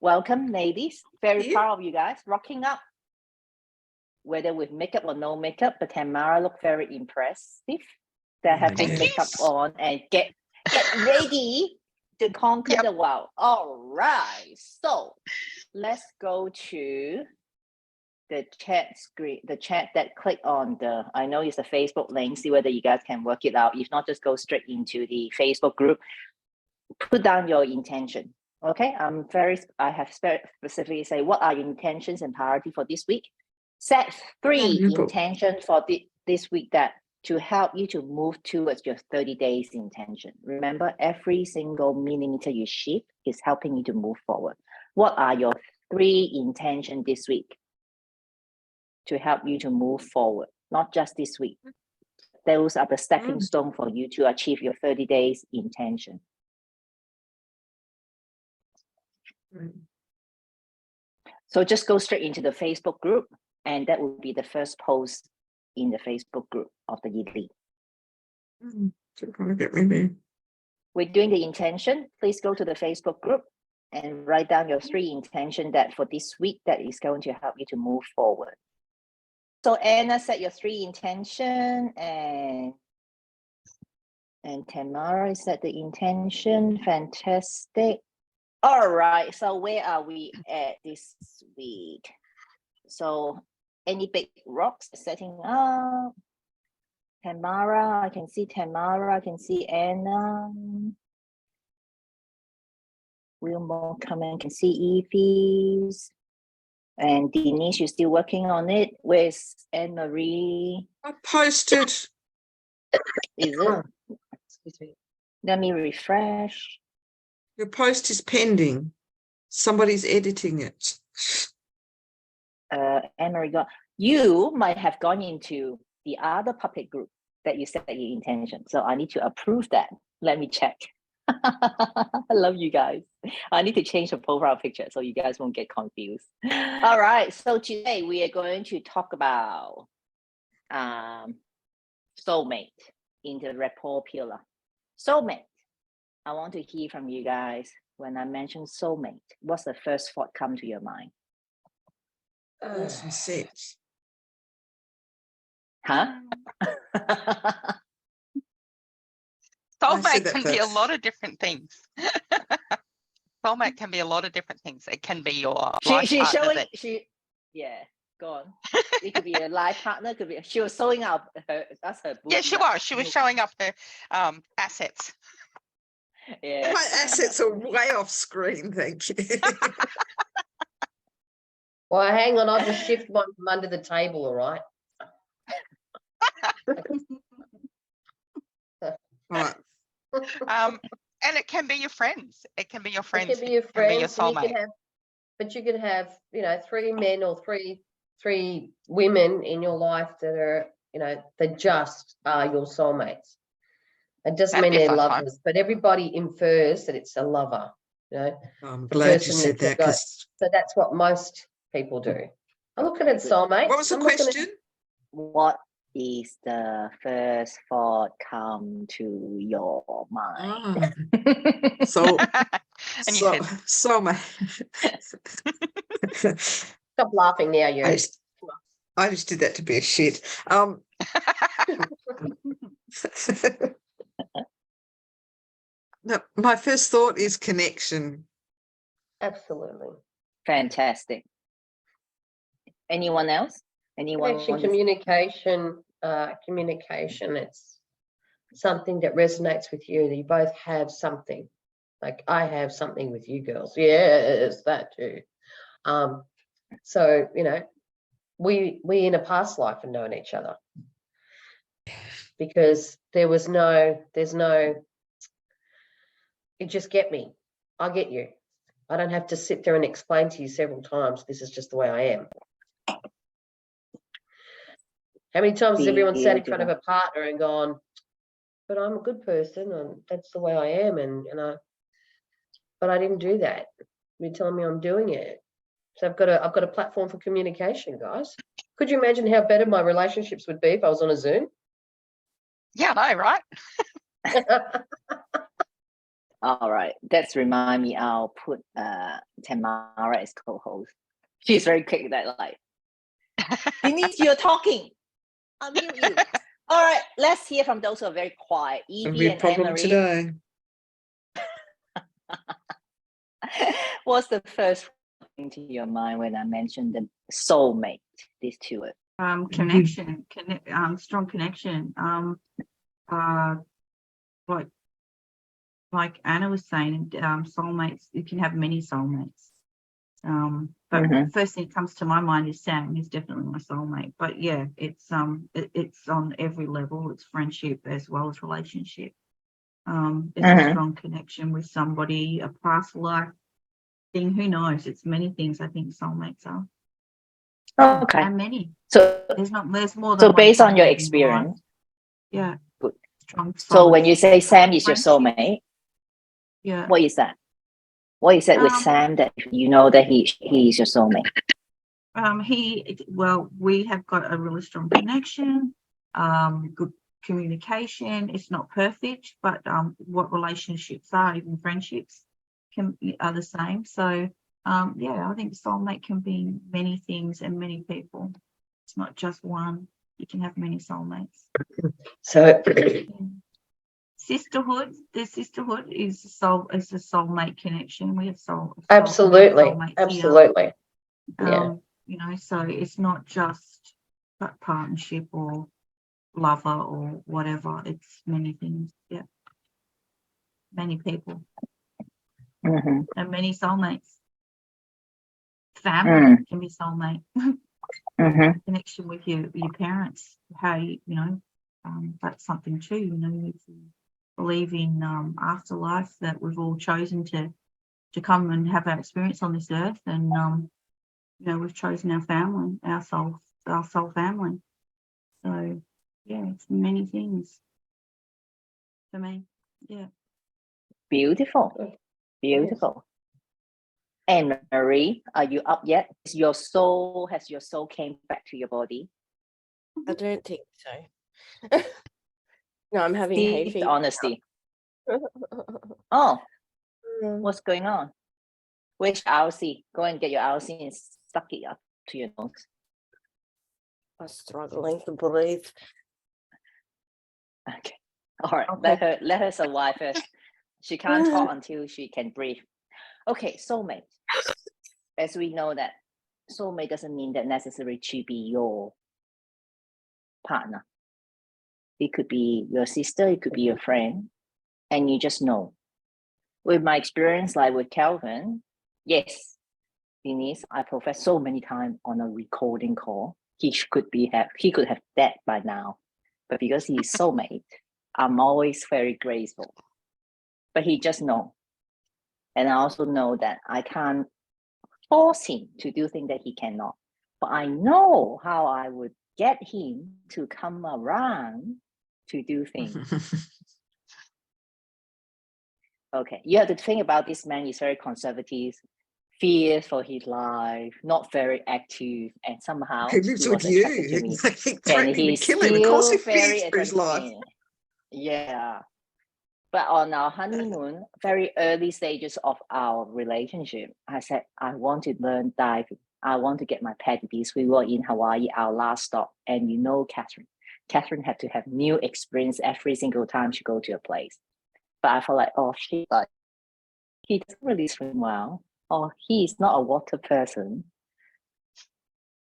Welcome, ladies. Very you. proud of you guys. Rocking up. Whether with makeup or no makeup, but Tamara looked very impressive. They have Thank put you. makeup on and get ready to conquer the world. All right. So let's go to the chat screen, the chat that click on the, I know it's a Facebook link, see whether you guys can work it out. If not, just go straight into the Facebook group. Put down your intention. Okay, I have specifically say what are your intentions and priority for this week. Set 3 intentions for this week that to help you to move towards your 30 days intention. Remember, every single millimeter you shift is helping you to move forward. What are your 3 intentions this week to help you to move forward? Not just this week. Those are the stepping stone for you to achieve your 30 days intention. So just go straight into the Facebook group, and that will be the first post in the Facebook group of the elite. We're doing the intention. Please go to the Facebook group and write down your 3 intentions that for this week that is going to help you to move forward. So Anna set your 3 intention, and Tamara set the intention. Fantastic. All right, so where are we at this week? So any big rocks setting up? Tamara, I can see Tamara, I can see Anna. Wilmore coming, I can see Evie's. And Denise, you're still working on it. Where's Anne-Marie? I posted. Is it? Excuse me. Let me refresh. Your post is pending. Somebody's editing it. Anne-Marie, you might have gone into the other public group that you set your intention. So I need to approve that. Let me check. I love you guys. I need to change the profile picture so you guys won't get confused. All right. So today we are going to talk about soulmate in the rapport pillar. Soulmate. I want to hear from you guys. When I mention soulmate, what's the first thought come to your mind? Awesome sex. Huh? Soulmate can be a lot of different things. Soulmate can be a lot of different things. It can be your life she's partner. showing yeah, go on. It could be a life partner, could be she was showing up her, that's her book. Yeah, she was showing up her assets. Yeah. My assets are way off screen, thank you. Well, hang on, I'll just shift one from under the table, all right? Right. And it can be your friends. It can be your friends. It can be your friends. Can be your soulmate. But you could have, 3 men or three women in your life that are, that just are your soulmates. It doesn't mean they're lovers, but everybody infers that it's a lover. I'm glad you said that. So that's what most people do. I look at it, soulmate. What was the question? What is the first thought come to your mind? Soulmate. Stop laughing now, you. I just did that to be a shit. No, my first thought is connection. Absolutely. Fantastic. Anyone else? Connection, communication. It's something that resonates with you, that you both have something. Like I have something with you girls. Yes, that too. So, we in a past life have known each other. Because there's no, you just get me. I get you. I don't have to sit there and explain to you several times, this is just the way I am. How many times has everyone sat in front of a partner and gone, but I'm a good person and that's the way I am, but I didn't do that. You're telling me I'm doing it. So I've got a platform for communication, guys. Could you imagine how better my relationships would be if I was on a Zoom? Yeah, I know, right? All right. That's remind me. I'll put Tamara as co-host. She's very quick. That like, Denise, you're talking. I'll mute you. All right. Let's hear from those who are very quiet. It'll Evie be a and problem Anne-Marie. today. What's the first thing to your mind when I mentioned the soulmate? These two words. Connection, strong connection. Like Anna was saying, soulmates, you can have many soulmates. But the first thing that comes to my mind is Sam. He's definitely my soulmate. But yeah, it's on every level. It's friendship as well as relationship. It's a strong connection with somebody, a past life thing. Who knows? It's many things. I think soulmates are. Okay. And many. So There's more than so one based on your soulmate in life. experience. Yeah. Good. Strong. So when you say Sam is your friendship. soulmate, Yeah. what is that? What is it with Sam that you know that he is your soulmate? We have got a really strong connection, good communication. It's not perfect, but what relationships are, even friendships, are the same. So I think soulmate can be many things and many people. It's not just one. You can have many soulmates. So Sisterhood, the sisterhood is a soulmate connection. We have absolutely, soulmates here. absolutely. Yeah. So it's not just that partnership or lover or whatever. It's many things. Yeah, many people and many soulmates. Family can be soulmate. Connection with your parents. How that's something too. If you believe in afterlife, that we've all chosen to come and have our experience on this earth, and we've chosen our family, our soul family. So yeah, it's many things for me. Yeah. Beautiful. And Marie, are you up yet? Has your soul came back to your body? I don't think so. No, I'm having hay Deep fever. honesty. Oh, what's going on? Where's RC? Go and get your RC and suck it up to your nose. I'm struggling to breathe. Okay. All right. Okay. Let her survive first. She can't talk until she can breathe. Okay, soulmate. As we know that soulmate doesn't mean that necessary to be your partner. It could be your sister, it could be your friend, and you just know. With my experience, like with Calvin, yes, Denise, I professed so many times on a recording call. He could have that by now, but because he's soulmate, I'm always very grateful. But he just know, and I also know that I can't force him to do things that he cannot. But I know how I would get him to come around to do things. Okay, you have to think about this man is very conservative, fears for his life, not very active, and somehow He lives he with was attracted you. to me. Like And threatening to he's kill him. Of course he still very fears for his attracted to life. me. Yeah. But on our honeymoon, very early stages of our relationship, I said, I want to learn diving. I want to get my paddies. We were in Hawaii, our last stop. And Catherine. Catherine had to have new experience every single time she go to a place. But I felt like, he doesn't really swim well, or he's not a water person.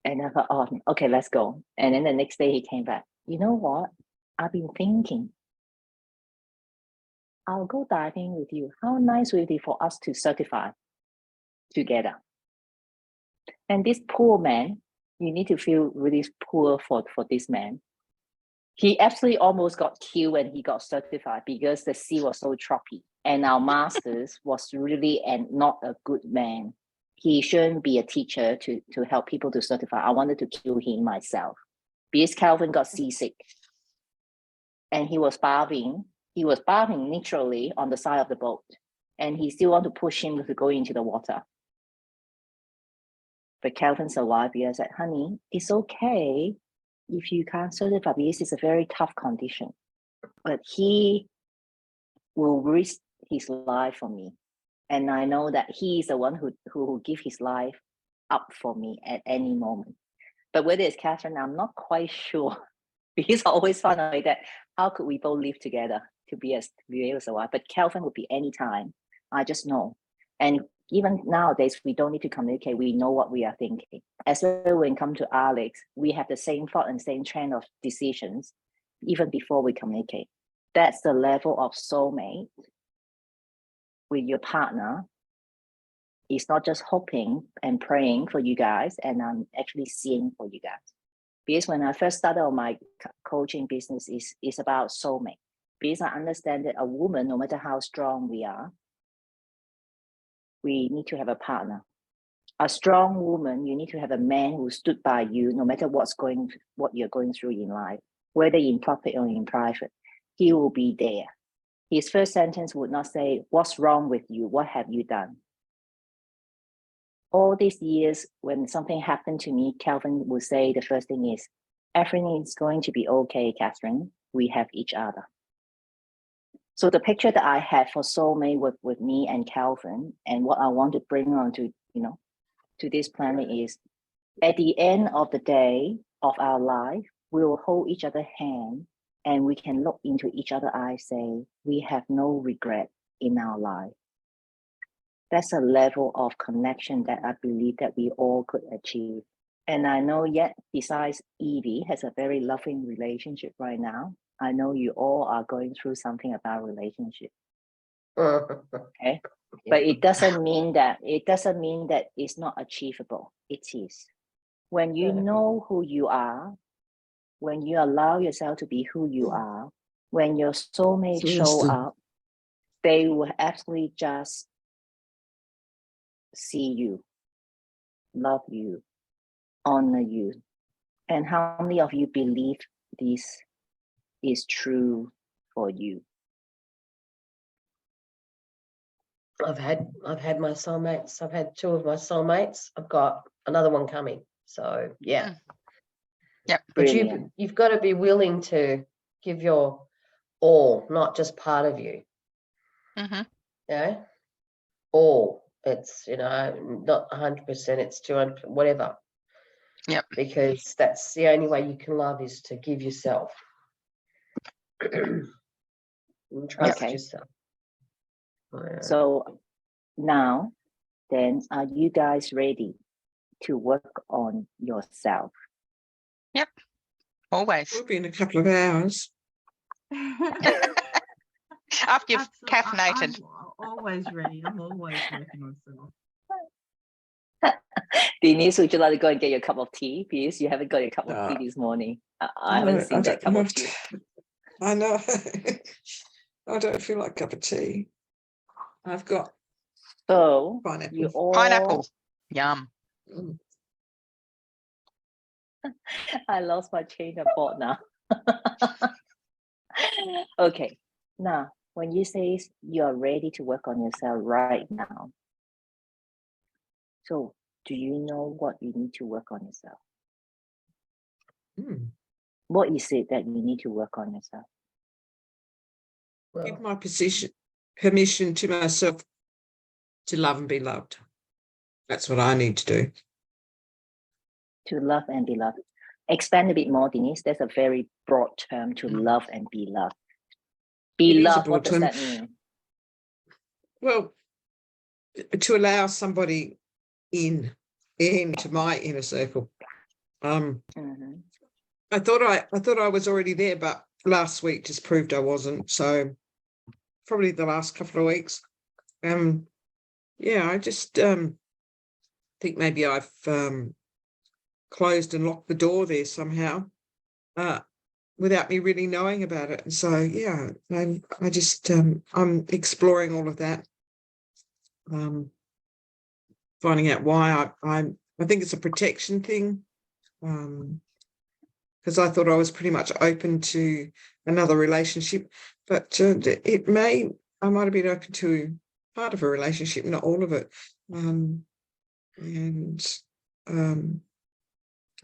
And I thought, oh, okay, let's go. And then the next day he came back. You know what? I've been thinking, I'll go diving with you. How nice would it be for us to certify together? And this poor man, you need to feel really poor for this man. He actually almost got killed when he got certified because the sea was so choppy. And our masters was really not a good man. He shouldn't be a teacher to help people to certify. I wanted to kill him myself because Calvin got seasick. And he was bathing. He was bathing literally on the side of the boat. And he still want to push him to go into the water. But Calvin survived because I said, honey, it's okay if you can't certify because it's a very tough condition. But he will risk his life for me. And I know that he's the one who will give his life up for me at any moment. But whether it's Catherine, I'm not quite sure. Because I always find a way that how could we both live together to be able to survive? But Calvin would be anytime. I just know. And even nowadays, we don't need to communicate. We know what we are thinking. As well, when it comes to Alex, we have the same thought and same trend of decisions, even before we communicate. That's the level of soulmate with your partner. It's not just hoping and praying for you guys, and I'm actually seeing for you guys. Because when I first started on my coaching business, is about soulmate. Because I understand that a woman, no matter how strong we are, we need to have a partner. A strong woman, you need to have a man who stood by you, no matter what you're going through in life, whether in public or in private. He will be there. His first sentence would not say, "What's wrong with you? What have you done?" All these years, when something happened to me, Calvin would say the first thing is, "Everything is going to be okay, Catherine. We have each other." So the picture that I have for soulmate with me and Calvin, and what I want to bring on to, to this planet is, at the end of the day of our life, we will hold each other's hand and we can look into each other's eyes, say, we have no regret in our life. That's a level of connection that I believe that we all could achieve. And I know yet, besides Evie has a very loving relationship right now, I know you all are going through something about relationship. Okay. But it doesn't mean that it's not achievable. It is. When you know who you are, when you allow yourself to be who you are, when your soulmate show up, they will absolutely just see you, love you, honor you. And how many of you believe this is true for you? I've had my soulmates. I've had 2 of my soulmates. I've got another one coming. So yeah. Yep. But Brilliant. you've got to be willing to give your all, not just part of you. Mm-hmm. Yeah. All. It's, not 100%, it's 200, whatever. Yep. Because that's the only way you can love, is to give yourself. And trust yourself. So now, then, are you guys ready to work on yourself? Yep. Always. We'll be in a couple of hours. After you've Absolutely. caffeinated. I'm always ready. I'm always working on myself. Denise, would you like to go and get your cup of tea? Because you haven't got your cup of tea this morning. I haven't seen that cup of tea. I know. I don't feel like a cup of tea. I've got pineapple. You all Pineapple. Yum. I lost my chain of thought now. Okay, now when you say you are ready to work on yourself right now, so do you know what you need to work on yourself? What is it that you need to work on yourself? Give my permission to myself to love and be loved. That's what I need to do. To love and be loved. Expand a bit more, Denise. That's a very broad term, to love and be loved. Be loved, what does that mean? Well, to allow somebody into my inner circle. I thought I was already there, but last week just proved I wasn't. So probably the last couple of weeks. I just think maybe I've closed and locked the door there somehow, without me really knowing about it. And so yeah, I just I'm exploring all of that, finding out why I think it's a protection thing, because I thought I was pretty much open to another relationship, but I might have been open to part of a relationship, not all of it, and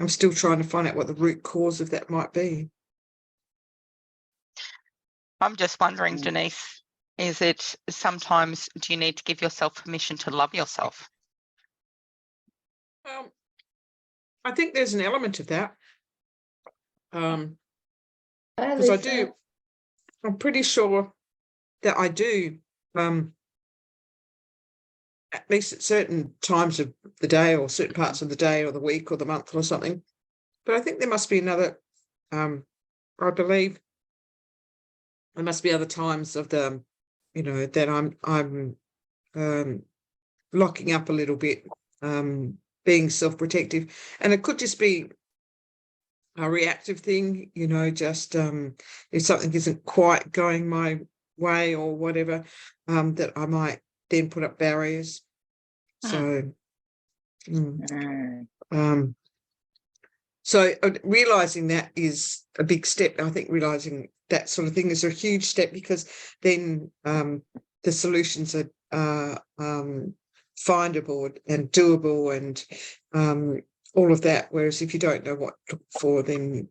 I'm still trying to find out what the root cause of that might be. I'm just wondering, Denise, Is it sometimes do you need to give yourself permission to love yourself? I think there's an element of that. Hi, Because I Lisa. do, I'm pretty sure that I do, at least at certain times of the day or certain parts of the day or the week or the month or something. But I think there must be another, I believe there must be other times of the, you know, that I'm locking up a little bit, being self-protective. And it could just be a reactive thing, you know, just if something isn't quite going my way or whatever, that I might then put up barriers. So, so realizing that is a big step. I think realizing that sort of thing is a huge step, because then the solutions are findable and doable and all of that. Whereas if you don't know what to look for, then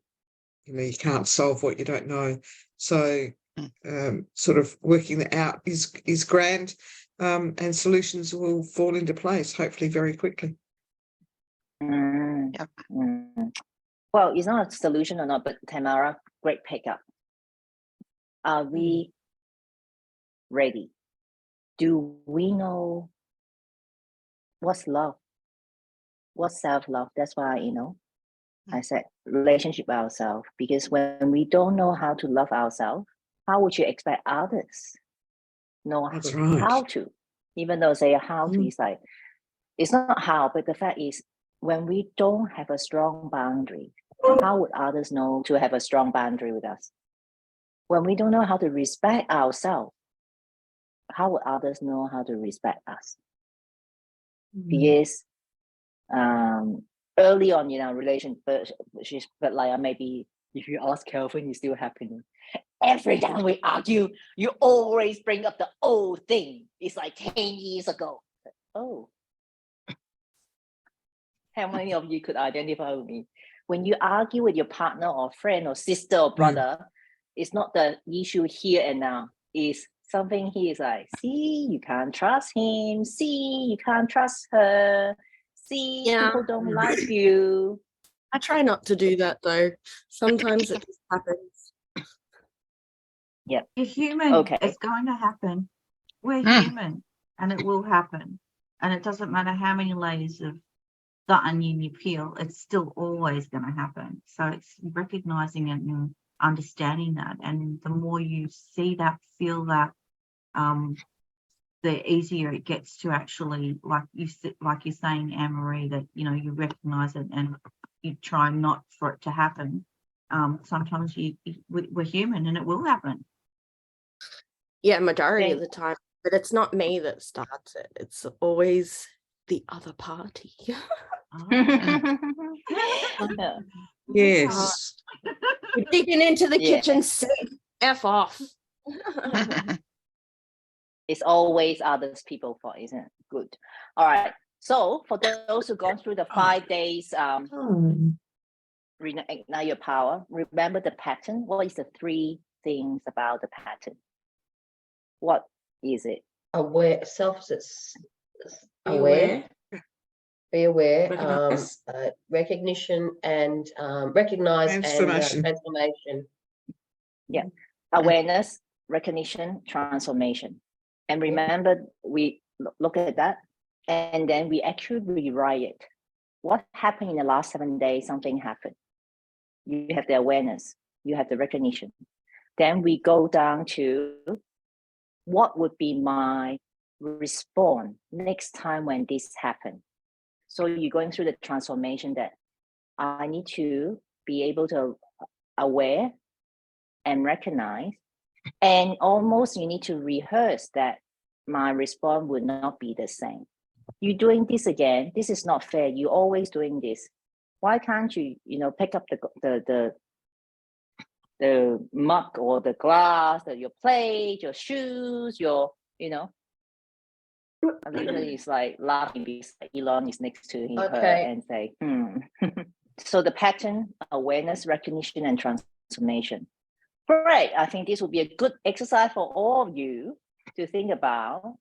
you know you can't solve what you don't know. So sort of working that out is grand, and solutions will fall into place hopefully very quickly. Yep. Well, it's not a solution or not, but Tamara, great pickup. Are we ready? Do we know what's love? What's self-love? That's why, you know, I said relationship with ourselves, because when we don't know how to love ourselves, how would you expect others know That's right. how to? Even though say how to is like, it's not how, but the fact is, when we don't have a strong boundary, how would others know to have a strong boundary with us? When we don't know how to respect ourselves, how would others know how to respect us? Because early on in our relationship, but like maybe if you ask Kelvin, it's still happening. Every time we argue, you always bring up the old thing. It's like 10 years ago. Oh. How many of you could identify with me? When you argue with your partner or friend or sister or brother, it's not the issue here and now. It's something he is like, see, you can't trust him. See, you can't trust her. See, people don't like you. I try not to do that though. Sometimes it just happens. Yeah. You're human. Okay. It's going to happen. We're human, and it will happen. And it doesn't matter how many layers of the onion you peel, it's still always going to happen. So it's recognizing it and understanding that. And the more you see that, feel that, the easier it gets to actually, like you're saying, Anne-Marie, that, you know, you recognize it and you try not for it to happen. Sometimes we're human and it will happen. Yeah, majority of the time. But it's not me that starts it. It's always the other party. Yes. You're digging into the kitchen sink. F off. It's always others people fault, isn't it? Good. All right. So for those who've gone through the 5 days reignite your power, remember the pattern. What is the 3 things about the pattern? What is it? Aware, aware. Be aware, Recognize. recognition and recognize Transformation. and transformation. Yeah. Awareness, recognition, transformation. And remember, we look at that and then we actually rewrite it. What happened in the last 7 days? Something happened. You have the awareness, you have the recognition. Then we go down to what would be my response next time when this happens. So you're going through the transformation that I need to be able to aware and recognize, and almost you need to rehearse that my response would not be the same. You're doing this again. This is not fair. You're always doing this. Why can't you, pick up the mug or the glass, your plate, your shoes, Literally, it's like laughing because Elon is next to her and say, So the pattern, awareness, recognition, and transformation. Great. I think this will be a good exercise for all of you. to think about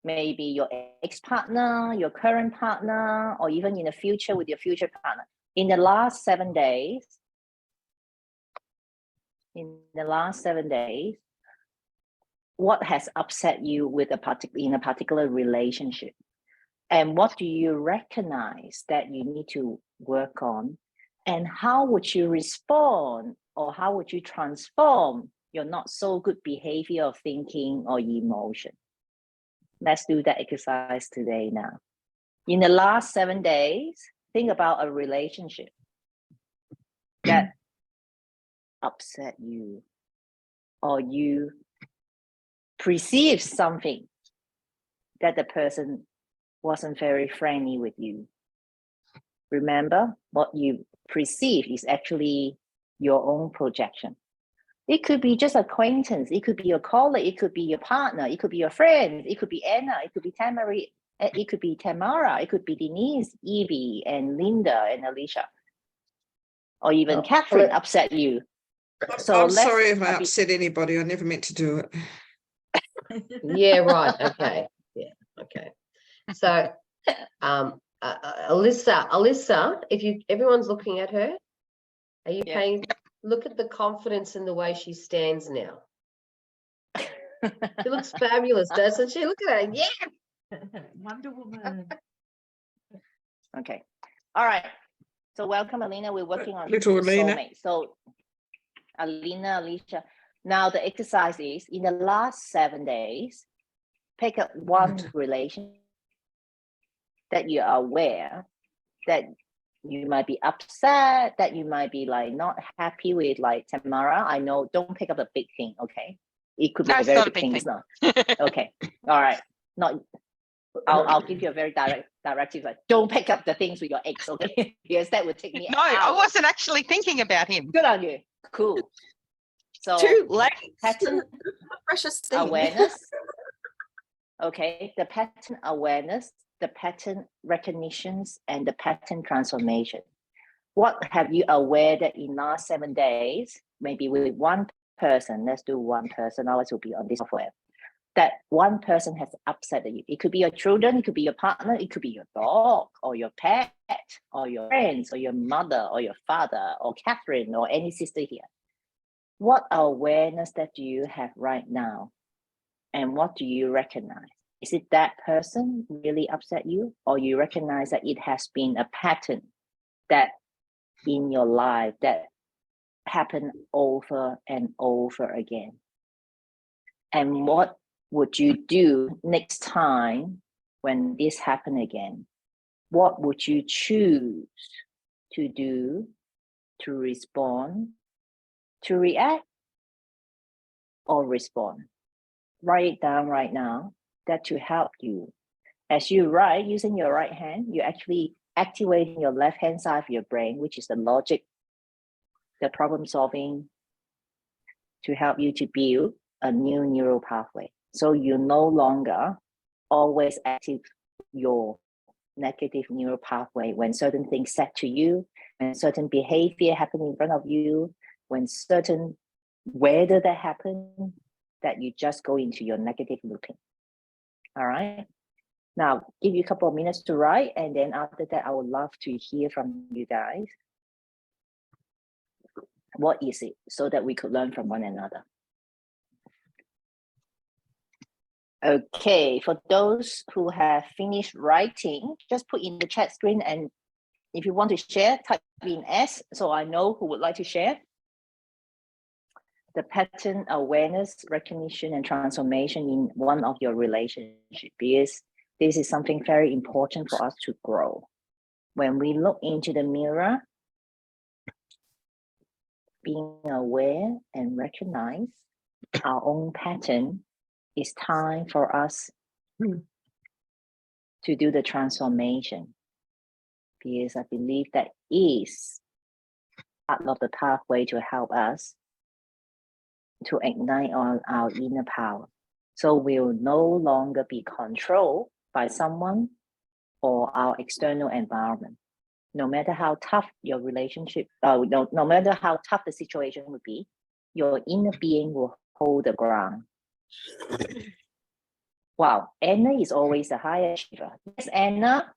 maybe your ex-partner, your current partner, or even in the future with your future partner. In the last 7 days, what has upset you with in a particular relationship? And what do you recognize that you need to work on? And how would you respond, or how would you transform your not so good behavior of thinking or emotion? Let's do that exercise today now. In the last 7 days, think about a relationship that upset you, or you perceive something that the person wasn't very friendly with you. Remember, what you perceive is actually your own projection. It could be just acquaintance, it could be your colleague, it could be your partner, it could be your friend, it could be Anna, it could be Tamara, it could be Tamara, it could be Denise, Evie, and Linda, and Alicia. Or even Catherine upset you. So I'm sorry if I upset anybody. I never meant to do it. Yeah, right. Okay. Yeah. Okay. So, Alyssa, if everyone's looking at her, are you paying? Look at the confidence in the way she stands now. She looks fabulous, doesn't she? Look at her. Yeah. Wonder Woman. Okay. All right. So welcome, Alina. We're working on Little Alina. soulmate. So Alina, Alicia. Now the exercise is, in the last 7 days, pick up one relation that you are aware that you might be upset, that you might be like not happy with, like Tamara. I know, don't pick up a big thing, okay? It could be a very big thing. It's not. Okay. All right. Not. I'll give you a very directive. Like, don't pick up the things with your ex, okay? Because that would take me. No, I wasn't actually thinking about him. Good on you. Cool. So Too late. pattern Precious thing. awareness. Okay, the pattern awareness, the pattern recognitions, and the pattern transformation. What have you aware that in last 7 days, maybe with one person, let's do one person, otherwise will be on this software, that one person has upset you. It could be your children, it could be your partner, it could be your dog, or your pet, or your friends, or your mother, or your father, or Catherine, or any sister here. What awareness that do you have right now? And what do you recognize? Is it that person really upset you? Or you recognize that it has been a pattern that in your life that happened over and over again? And what would you do next time when this happened again? What would you choose to do, to respond, to react, or respond? Write it down right now, that to help you. As you write, using your right hand, you're actually activating your left hand side of your brain, which is the logic, the problem solving, to help you to build a new neural pathway. So you no longer always active your negative neural pathway when certain things said to you, when certain behavior happen in front of you, when certain weather that happen, that you just go into your negative looping. All right. Now, give you a couple of minutes to write, and then after that, I would love to hear from you guys. What is it, so that we could learn from one another? Okay, for those who have finished writing, just put in the chat screen, and if you want to share, type in S so I know who would like to share. The pattern awareness, recognition, and transformation in one of your relationships, because this is something very important for us to grow. When we look into the mirror, being aware and recognize our own pattern, it's time for us to do the transformation, because I believe that is part of the pathway to help us to ignite on our inner power. So we'll no longer be controlled by someone or our external environment. No matter how tough your relationship, no matter how tough the situation would be, your inner being will hold the ground. Wow, Anna is always a high achiever. Yes, Anna.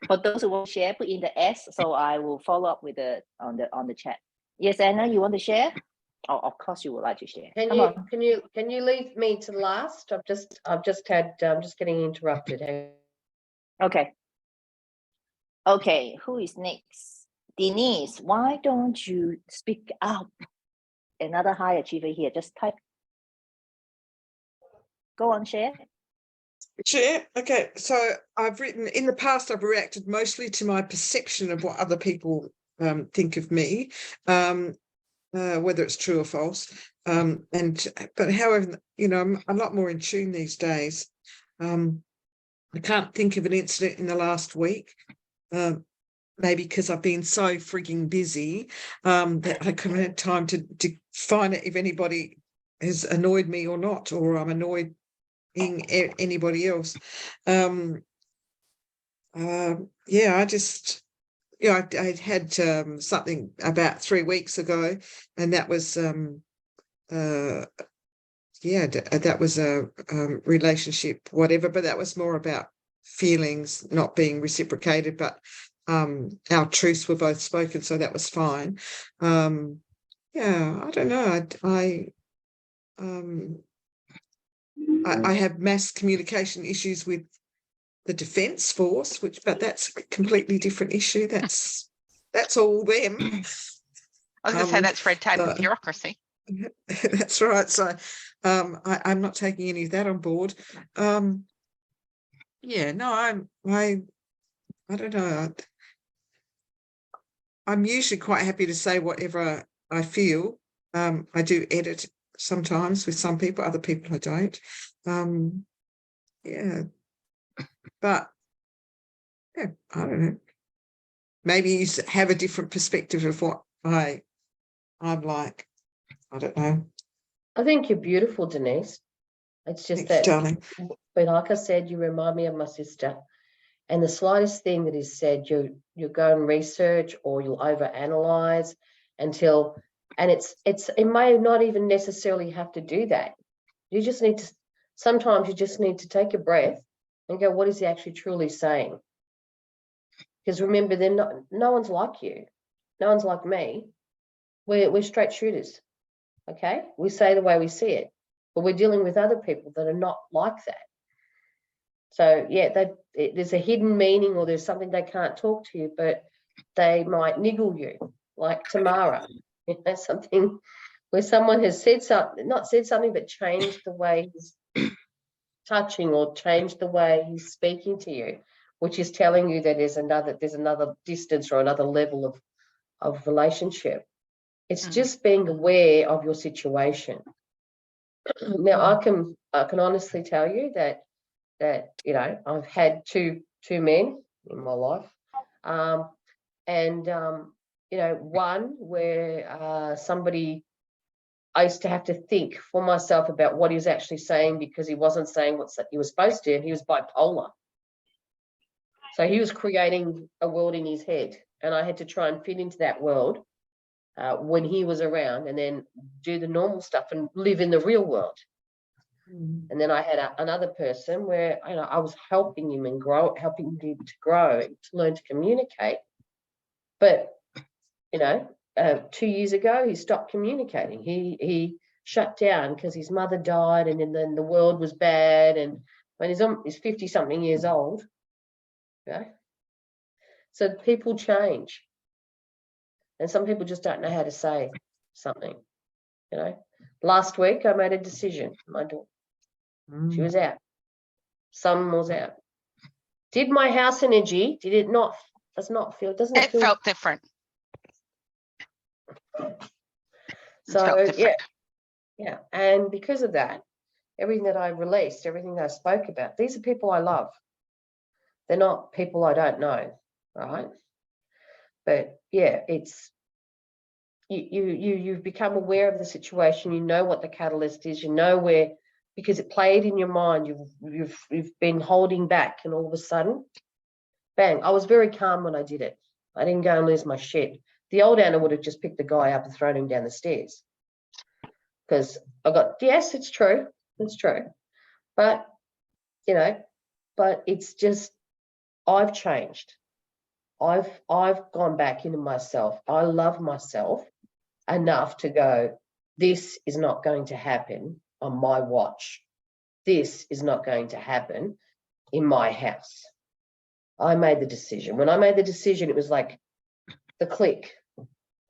For those who want to share, put in the S, so I will follow up with on the chat. Yes, Anna, you want to share? Oh, of course you would like to share. Can you leave me to last? I'm just getting interrupted. Okay. Okay, who is next? Denise, why don't you speak up? Another high achiever here. Just type. Go on, share. Sure. Okay. So I've written in the past, I've reacted mostly to my perception of what other people think of me, whether it's true or false. But however, you know, I'm a lot more in tune these days. I can't think of an incident in the last week. Maybe because I've been so freaking busy that I couldn't have time to find out if anybody has annoyed me or not, or I'm annoyed anybody else. Yeah, I just, yeah, I had something about 3 weeks ago, and that was yeah, that was a relationship, whatever, but that was more about feelings not being reciprocated, but our truths were both spoken, so that was fine. Yeah, I don't know. I have mass communication issues with the Defence Force, but that's a completely different issue. That's all them. I was going to say that's red tape and bureaucracy. That's right. So I'm not taking any of that on board. Yeah, no, I don't know. I'm usually quite happy to say whatever I feel. I do edit sometimes with some people, other people I don't. Yeah, but yeah, I don't know. Maybe you have a different perspective of what I'm like. I don't know. I think you're beautiful, Denise. It's just Thanks, darling. but like I said, you remind me of my sister. And the slightest thing that is said, you go and research, or you'll overanalyze until, and it may not even necessarily have to do that. You just need to, sometimes you just need to take a breath and go, what is he actually truly saying? Because remember, no one's like you. No one's like me. We're straight shooters. Okay? We say the way we see it, but we're dealing with other people that are not like that. So yeah, there's a hidden meaning, or there's something they can't talk to you, but they might niggle you, like Tamara. You know, something where someone has said something, not said something, but changed the way he's touching, or changed the way he's speaking to you, which is telling you that there's another distance or another level of relationship. It's just being aware of your situation. Now, I can honestly tell you that you know, I've had two men in my life, you know, one where somebody, I used to have to think for myself about what he was actually saying, because he wasn't saying what he was supposed to, and he was bipolar. So he was creating a world in his head, and I had to try and fit into that world when he was around, and then do the normal stuff and live in the real world. And then I had another person where, you know, I was helping him and helping him to grow, to learn to communicate. But, you know, 2 years ago, he stopped communicating. He shut down because his mother died, and then the world was bad. And when he's 50 something years old, you know, so people change, and some people just don't know how to say something. You know, last week I made a decision. My daughter, she was out. Son was out. Did my house energy? Did it not? Doesn't it feel? Felt different. So yeah, and because of that, everything that I released, everything that I spoke about, these are people I love. They're not people I don't know, right? But yeah, it's you've become aware of the situation. You know what the catalyst is. You know where, because it played in your mind. You've been holding back, and all of a sudden, bang! I was very calm when I did it. I didn't go and lose my shit. The old Anna would have just picked the guy up and thrown him down the stairs. because I got, yes, it's true. It's true. But, you know, but it's just, I've changed. I've gone back into myself. I love myself enough to go, this is not going to happen on my watch. This is not going to happen in my house. I made the decision. When I made the decision, it was like the click.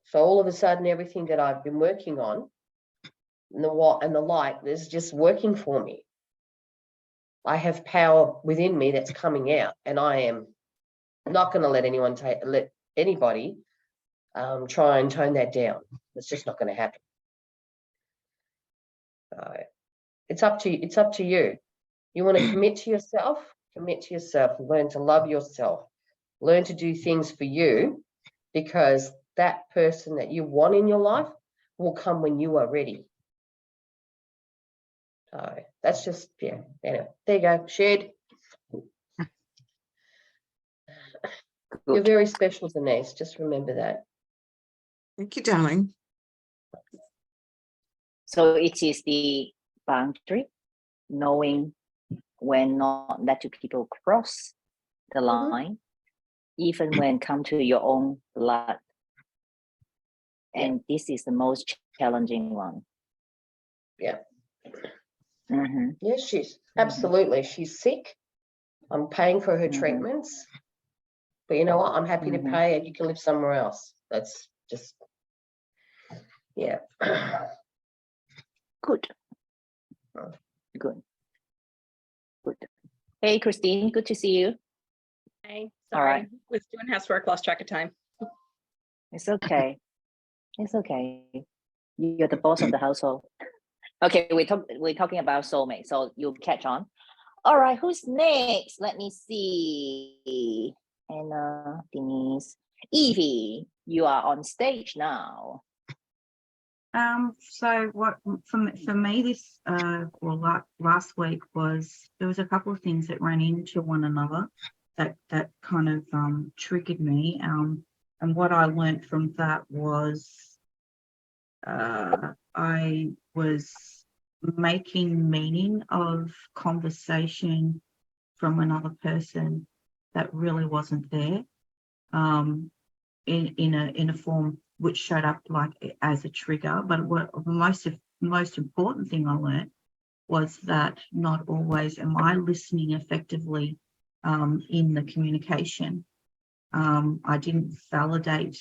So all of a sudden, everything that I've been working on and the what and the like is just working for me. I have power within me that's coming out, and I am not going to let anybody try and tone that down. It's just not going to happen. So it's up to you. It's up to you. You want to commit to yourself? Commit to yourself. Learn to love yourself. Learn to do things for you, because that person that you want in your life will come when you are ready. So that's just, yeah. Anyway, there you go. Shared. You're very special, Denise. Just remember that. Thank you, darling. So it is the boundary, knowing when not let two people cross the line, even when come to your own blood. And this is the most challenging one. Yeah. Mm-hmm. Yes, she's absolutely. She's sick. I'm paying for her Mhm. treatments. But you know what? I'm happy to Mhm. pay and you can live somewhere else. That's just, yeah. Good. Good. Good. Hey, Christine, good to see you. Hey, All sorry, right. was doing housework, lost track of time. It's okay. It's okay. You're the boss of the household. Okay, we're talking about soulmate, so you'll catch on. All right, who's next? Let me see. Anna, Denise, Evie, you are on stage now. So what for me this last week was, there was a couple of things that ran into one another that kind of triggered me. And what I learned from that was I was making meaning of conversation from another person that really wasn't there, in a form which showed up like as a trigger. But what the most important thing I learned was that not always am I listening effectively in the communication. I didn't validate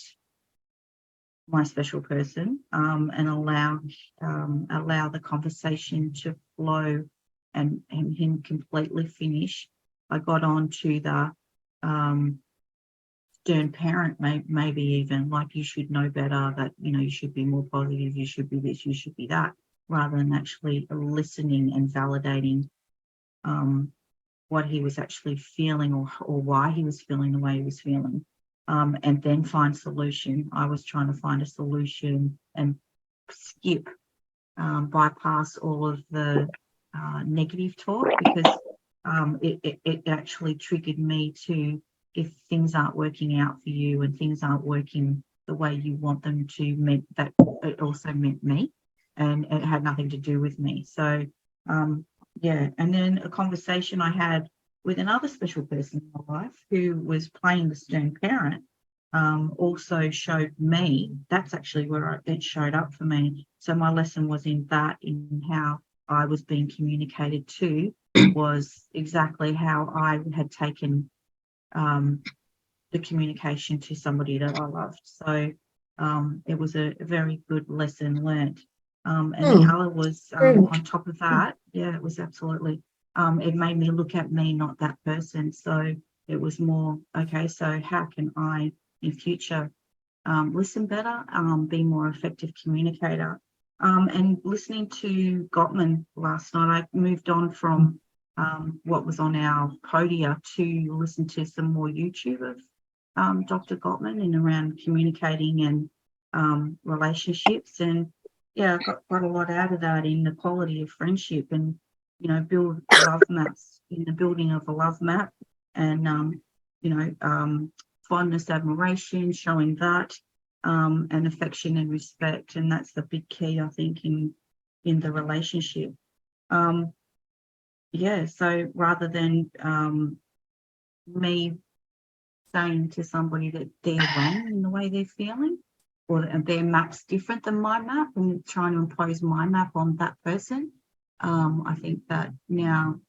my special person and allow the conversation to flow and him completely finish. I got on to the stern parent, maybe even like, you should know better, that you should be more positive, you should be this, you should be that, rather than actually listening and validating what he was actually feeling, or why he was feeling the way he was feeling. And then find solution. I was trying to find a solution and bypass all of the negative talk, because it actually triggered me to, if things aren't working out for you and things aren't working the way you want them to, meant that it also meant me, and it had nothing to do with me. So yeah, and then a conversation I had with another special person in my life who was playing the stern parent also showed me, that's actually where it showed up for me. So my lesson was in how I was being communicated to, was exactly how I had taken the communication to somebody that I loved. So it was a very good lesson learned. And the other was on top of that, yeah, it was absolutely, it made me look at me, not that person. So it was more, okay, so how can I in future listen better, be more effective communicator? And listening to Gottman last night, I moved on from what was on our podia to listen to some more YouTube of Dr. Gottman and around communicating and relationships. And yeah, I got quite a lot out of that in the quality of friendship, and build love maps, in the building of a love map, and fondness, admiration, showing that, and affection and respect. And that's the big key, I think, in in the relationship. Yeah, so rather than me saying to somebody that they're wrong in the way they're feeling, or their map's different than my map, and trying to impose my map on that person, I think that now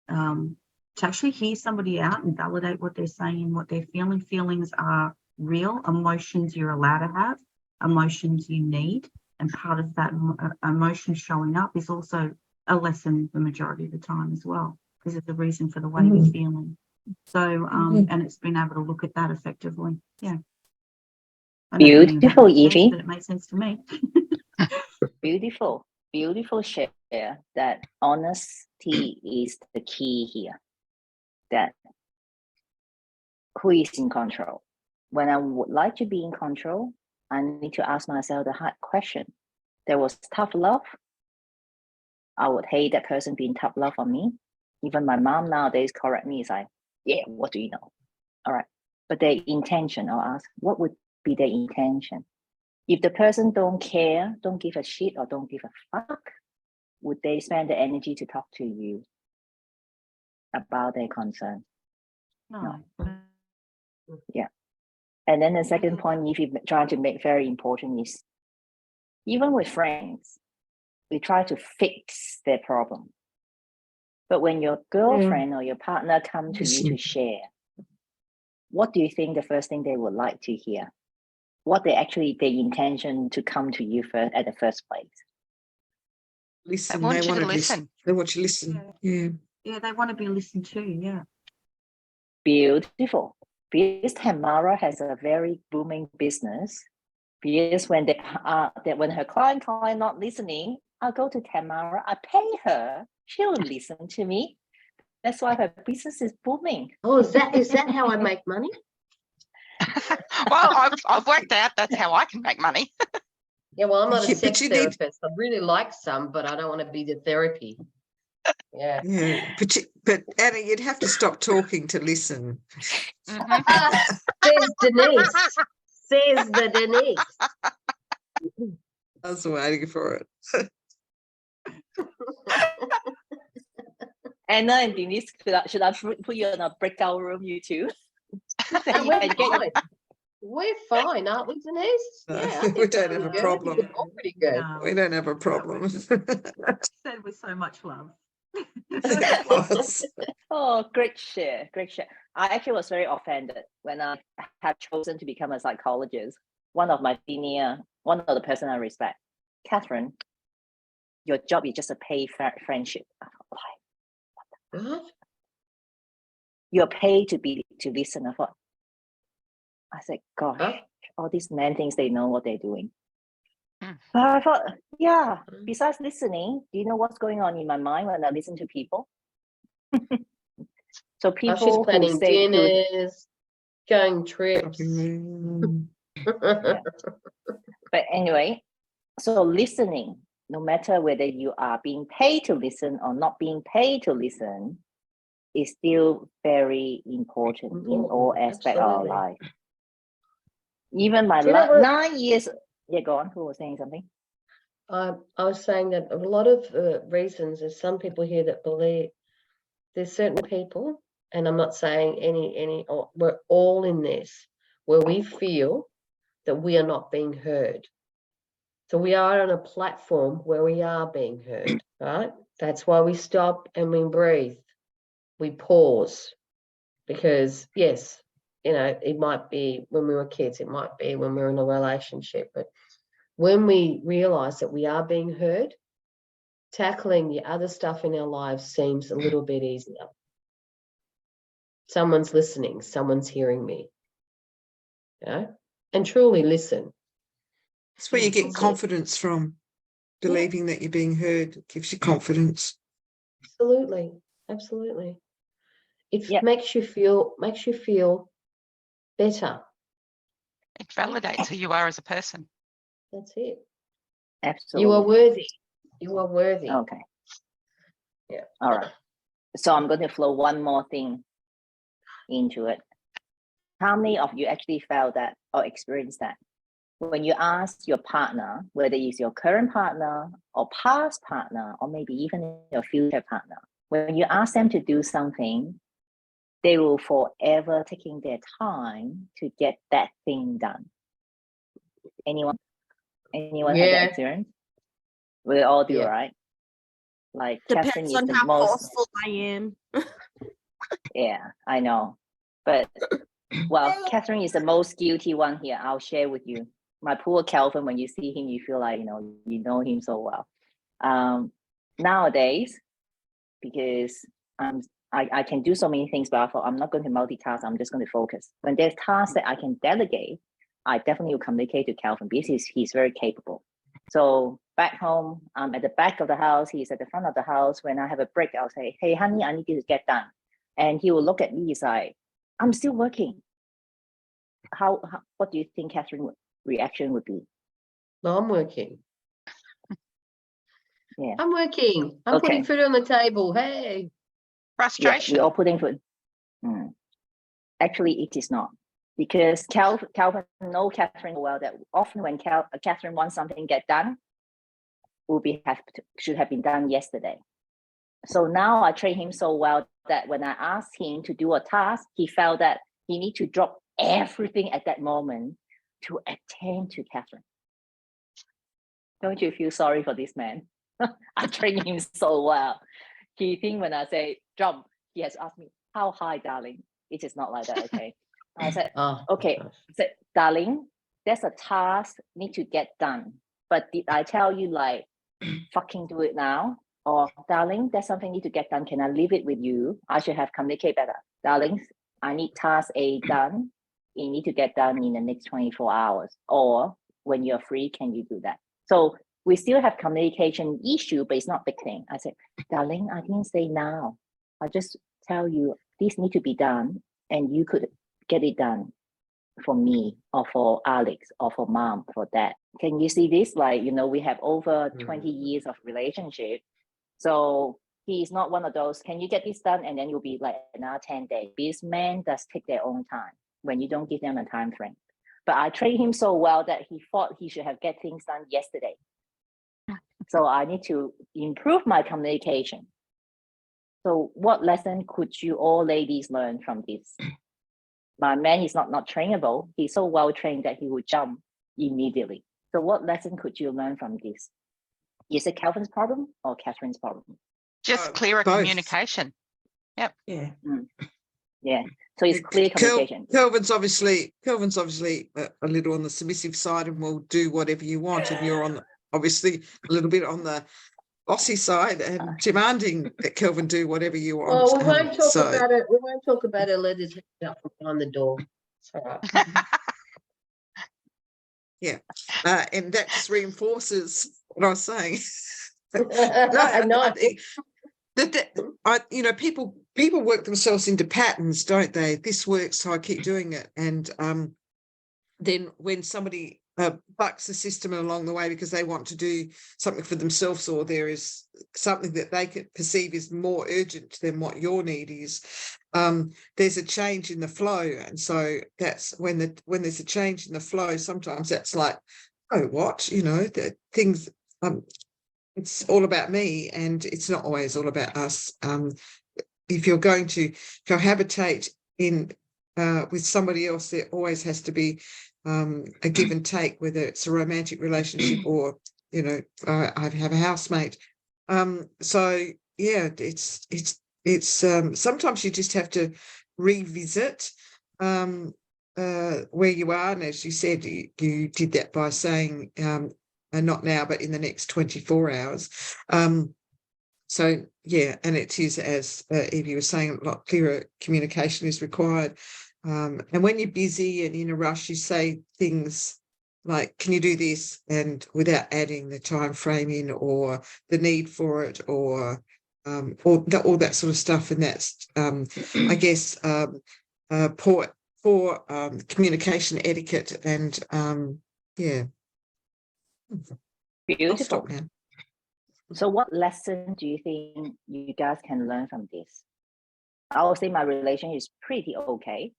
to actually hear somebody out and validate what they're saying, what they're feeling. Feelings are real. Emotions you're allowed to have. Emotions you need. And part of that emotion showing up is also a lesson the majority of the time as well, because it's the reason for the way we're feeling. So, and it's been able to look at that effectively. Yeah. I don't know if that Beautiful, makes sense, Evie. but it makes sense to me. Beautiful, beautiful share that honesty is the key here. That who is in control? When I would like to be in control, I need to ask myself the hard question. There was tough love. I would hate that person being tough love on me. Even my mom nowadays correct me. It's like, yeah, what do you know? All right. But their intention, I'll ask, what would be their intention? If the person don't care, don't give a shit, or don't give a fuck, would they spend the energy to talk to you about their concern? No. Yeah. And then the second point, if you're trying to make very important, is even with friends, we try to fix their problem. But when your girlfriend or your partner come to you to share, what do you think the first thing they would like to hear? What they actually, their intention to come to you first at the first place? Listen. want you to to listen. They want you to listen. Yeah. Yeah, they want to be listened to. Yeah. Beautiful. Because Tamara has a very booming business. Because when when her client not listening, I'll go to Tamara. I pay her. She'll listen to me. That's why her business is booming. Oh, is that how I make money? Well, I've worked out that's how I can make money. Yeah, well, I'm not a Yeah, but sex you need- therapist. I really like some, but I don't want to be the therapy. Yeah. Yeah. But Anna, you'd have to stop talking to listen. Mhm. Says Denise. Says the Denise. I was waiting for it. Anna and Denise, should I put you in a breakout room, you two? No, we're fine, aren't we, Denise? No, Yeah, I think we don't have we're a good. problem. We're all pretty good. No, We don't have a problem. said with so much love. It was. Oh, great share, great share. I actually was very offended when I had chosen to become a psychologist. One of the person I respect, Catherine, your job is just to pay friendship. What? You're paid to listen. I said, gosh, Huh? all these men thinks they know what they're doing. Hmm. But I thought, yeah, besides listening, do you know what's going on in my mind when I listen to people? So Oh, people she's who planning say dinners, going trips. But anyway, so listening, no matter whether you are being paid to listen or not being paid to listen, is still very important in all aspects of our Absolutely. life. Even my Do you know what- 9 years, yeah, go on, who was saying something? I was saying that a lot of reasons, there's some people here that believe there's certain people, and I'm not saying any, we're all in this, where we feel that we are not being heard. So we are on a platform where we are being heard, right? That's why we stop and we breathe. We pause. Because yes, it might be when we were kids, it might be when we were in a relationship, but when we realize that we are being heard, tackling the other stuff in our lives seems a little bit easier. Someone's listening, someone's hearing me, and truly listen. That's where you get That's it. confidence from. Believing that you're being heard gives you confidence. Absolutely, absolutely. It Yep. makes you feel better. It validates who you are as a person. That's it. Absolutely. You are worthy. You are worthy. Okay. Yeah. All right. So I'm going to flow one more thing into it. How many of you actually felt that or experienced that? when you ask your partner, whether it's your current partner or past partner, or maybe even your future partner, when you ask them to do something, they will forever taking their time to get that thing done. Anyone have Yeah. that experience? We all do, Yeah. right? Like Catherine Depends is on the how most, forceful I am. yeah, I know. But well, Catherine is the most guilty one here. I'll share with you. My poor Calvin, when you see him, you feel like, you know him so well. Nowadays, because I can do so many things, but I thought I'm not going to multitask. I'm just going to focus. When there's tasks that I can delegate, I definitely will communicate to Calvin because he's very capable. So back home, I'm at the back of the house. He's at the front of the house. When I have a break, I'll say, "Hey, honey, I need you to get done." And he will look at me. He's like, "I'm still working." How what do you think Catherine's reaction would be? No, I'm working. Yeah. I'm working. I'm putting Okay. food on the table. Hey. Yeah, Frustration. we're all putting food. Actually, it is not. Because Calvin know Catherine well that often when Catherine wants something get done, should have been done yesterday. So now I train him so well that when I ask him to do a task, he felt that he need to drop everything at that moment to attend to Catherine. Don't you feel sorry for this man? I train him so well. He think when I say jump, he has asked me, "How high, darling?" It is not like that, okay? I said, Oh, "Okay." gosh. I said, "Darling, there's a task need to get done. But did I tell you like fucking do it now? Or darling, there's something need to get done. Can I leave it with you? I should have communicated better. Darling, I need task A done. You need to get done in the next 24 hours. Or when you're free, can you do that?" So we still have communication issue, but it's not big thing. I said, "Darling, I didn't say now. I just tell you this need to be done and you could get it done for me or for Alex or for mom, for dad." Can you see this? Like, we have over 20 years of relationship. So he's not one of those, "Can you get this done?" And then you'll be like another 10 days. These men does take their own time when you don't give them a time frame. But I trained him so well that he thought he should have get things done yesterday. So I need to improve my communication. So what lesson could you all ladies learn from this? My man is not trainable. He's so well trained that he would jump immediately. So what lesson could you learn from this? Is it Calvin's problem or Catherine's problem? Just clearer both. communication. Yeah. Yeah. So it's clear communication. Kelvin's obviously a little on the submissive side and will do whatever you want, and you're on obviously a little bit on the bossy side and demanding that Kelvin do whatever you want. Well, we won't talk about it. We won't talk about it. Let us out from behind the door. It's all right. Yeah, and that just reinforces what I was saying. No. People work themselves into patterns, don't they? This works, so I keep doing it. And then when somebody bucks the system along the way because they want to do something for themselves, or there is something that they could perceive as more urgent than what your need is, there's a change in the flow. And so that's when there's a change in the flow, sometimes that's like, oh, what? The things, it's all about me, and it's not always all about us. If you're going to cohabitate with somebody else, there always has to be a give and take, whether it's a romantic relationship or I have a housemate. So yeah, it's sometimes you just have to revisit where you are, and as you said, you did that by saying not now, but in the next 24 hours. So yeah, and it is, as Evie was saying, a lot clearer communication is required. And when you're busy and in a rush, you say things like, "Can you do this?" and without adding the time frame in or the need for it, or all that sort of stuff. And that's, I guess, poor communication etiquette. And yeah. Beautiful. I'll stop now. So what lesson do you think you guys can learn from this? I would say my relationship is pretty okay.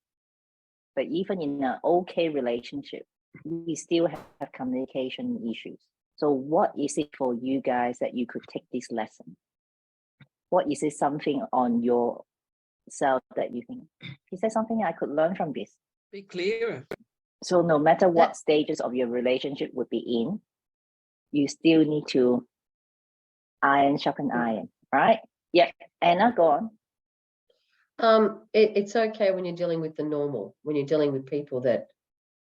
But even in an okay relationship, we still have communication issues. So what is it for you guys that you could take this lesson? What is it something on yourself that you think, is there something I could learn from this? Be clearer. So no matter what stages of your relationship would be in, you still need to sharpen iron, right? Yeah, Anna, go on. It's okay when you're dealing with the normal, when you're dealing with people that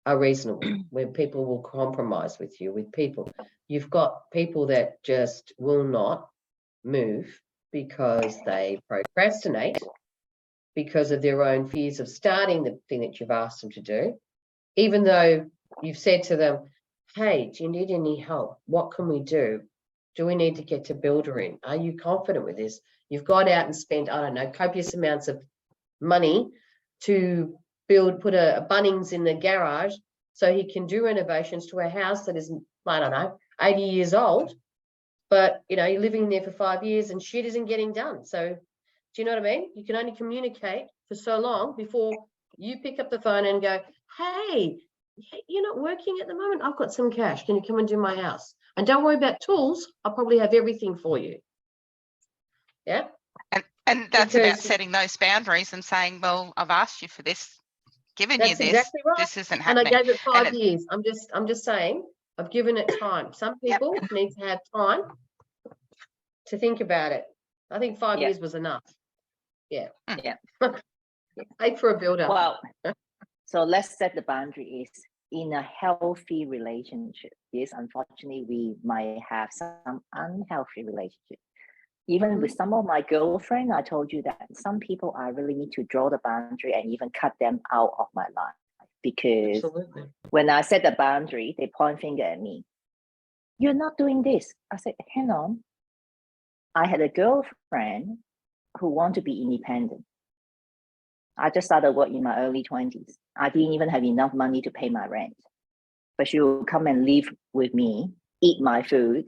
are reasonable, where people will compromise with you, with people. You've got people that just will not move because they procrastinate because of their own fears of starting the thing that you've asked them to do, even though you've said to them, hey, do you need any help? What can we do? Do we need to get to builder in? Are you confident with this? You've got out and spent, I don't know, copious amounts of money to put a Bunnings in the garage so he can do renovations to a house that is, I don't know, 80 years old, but you know, you're living there for 5 years and shit isn't getting done. So do you know what I mean? You can only communicate for so long before you pick up the phone and go, hey, you're not working at the moment. I've got some cash. Can you come and do my house? And don't worry about tools. I'll probably have everything for you. Yeah. And that's about Because- setting those boundaries and saying, well, I've asked you for this, given you That's this, exactly right. this isn't And I happening. gave it And 5 years. I'm just saying, I've given it time. Some people need to have time to think about it. I think 5 Yeah. years was enough. Yeah. Yeah. Pay for a builder. Well, so let's set the boundary is in a healthy relationship. Yes, unfortunately, we might have some unhealthy relationship. Even with some of my girlfriends, I told you that some people I really need to draw the boundary and even cut them out of my life. Because Absolutely. when I set the boundary, they point finger at me. You're not doing this. I said, hang on. I had a girlfriend who wanted to be independent. I just started work in my early 20s. I didn't even have enough money to pay my rent. But she would come and live with me, eat my food.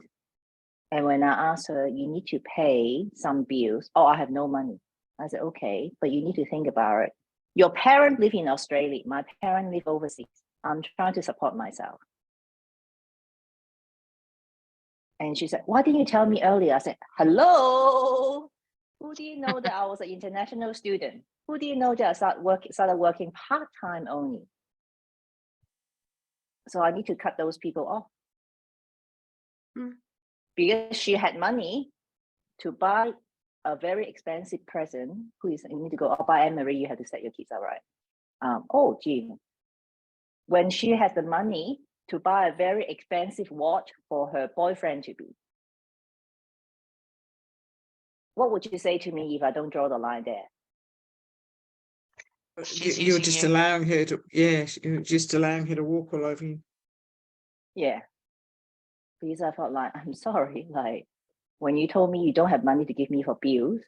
And when I asked her, you need to pay some bills. Oh, I have no money. I said, okay, but you need to think about it. Your parents live in Australia. My parents live overseas. I'm trying to support myself. And she said, why didn't you tell me earlier? I said, hello? Who do you know that I was an international student? Who do you know that I started working part-time only? So I need to cut those people off. Because she had money to buy a very expensive present. You need to go, oh, by Anne-Marie, you have to set your kids out right. Oh, gee. When she has the money to buy a very expensive watch for her boyfriend to be. What would you say to me if I don't draw the line there? She's You're using just you. allowing her to, yeah, you're just allowing her to walk all over you. Yeah. Because I felt like, I'm sorry, like when you told me you don't have money to give me for bills,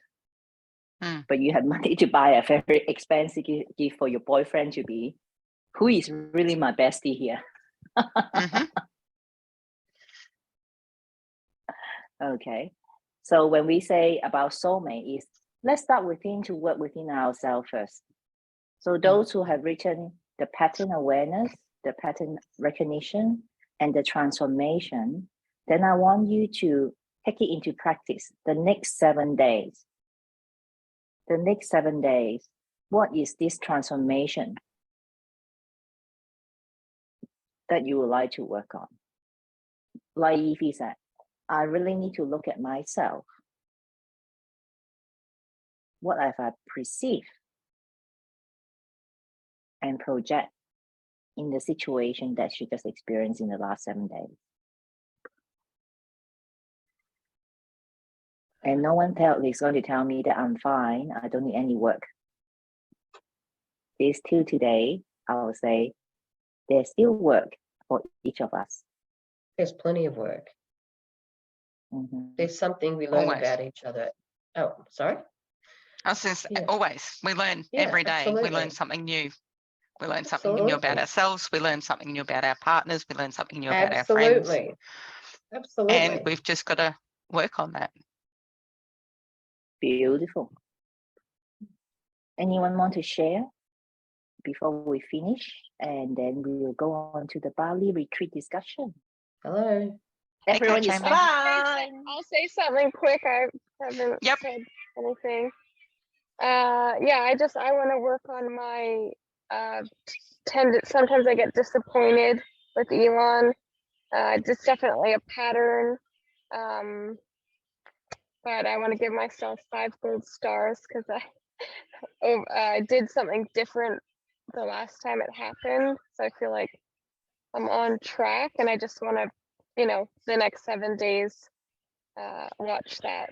but you have money to buy a very expensive gift for your boyfriend to be, who is really my bestie here? Okay. So when we say about soulmate is, let's start within to work within ourselves first. So those who have written the pattern awareness, the pattern recognition, and the transformation, then I want you to take it into practice the next 7 days. The next 7 days, what is this transformation that you would like to work on? Like Evie said, I really need to look at myself. What have I perceived and project in the situation that she just experienced in the last 7 days? And no one is going to tell me that I'm fine, I don't need any work. It's till today, I will say, there's still work for each of us. There's plenty of work. There's something we learn about each other. Oh, sorry. I was just always, we learn every day. We learn something new. We learn something new about ourselves. We learn something new about our partners. We learn something new about our friends. Absolutely. And we've just got to work on that. Beautiful. Anyone want to share before we finish, and then we will go on to the Bali retreat discussion. Hello. Everyone is Jamie. fine. I'll say something quick. I haven't Yep. said anything. Yeah, I want to work on my sometimes I get disappointed with Elon. It's definitely a pattern. But I want to give myself 5 gold stars because I did something different the last time it happened. So I feel like I'm on track, and I just want to, the next 7 days, watch that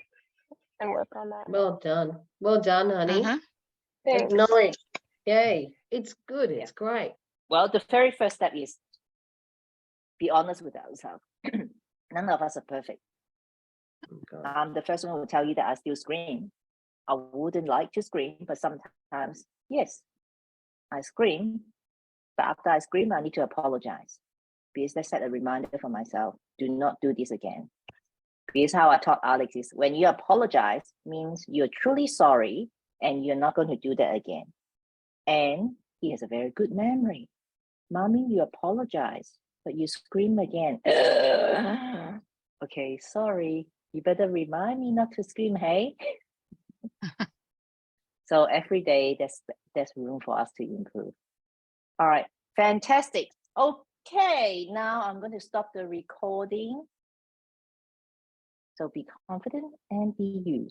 and work on that. Well done. Well done, honey. Mhm. Thanks. Acknowledge. Yay. It's good. It's great. Well, the very first step is be honest with ourselves. None of us are perfect. Oh, God. I'm the first one who will tell you that I still scream. I wouldn't like to scream, but sometimes, yes, I scream. But after I scream, I need to apologize. Because I set a reminder for myself, do not do this again. Because how I taught Alex is when you apologize means you're truly sorry and you're not going to do that again. And he has a very good memory. Mommy, you apologize, but you scream again. Okay, sorry. You better remind me not to scream, hey? So every day there's room for us to improve. All right, fantastic. Okay, now I'm going to stop the recording. So be confident and be you.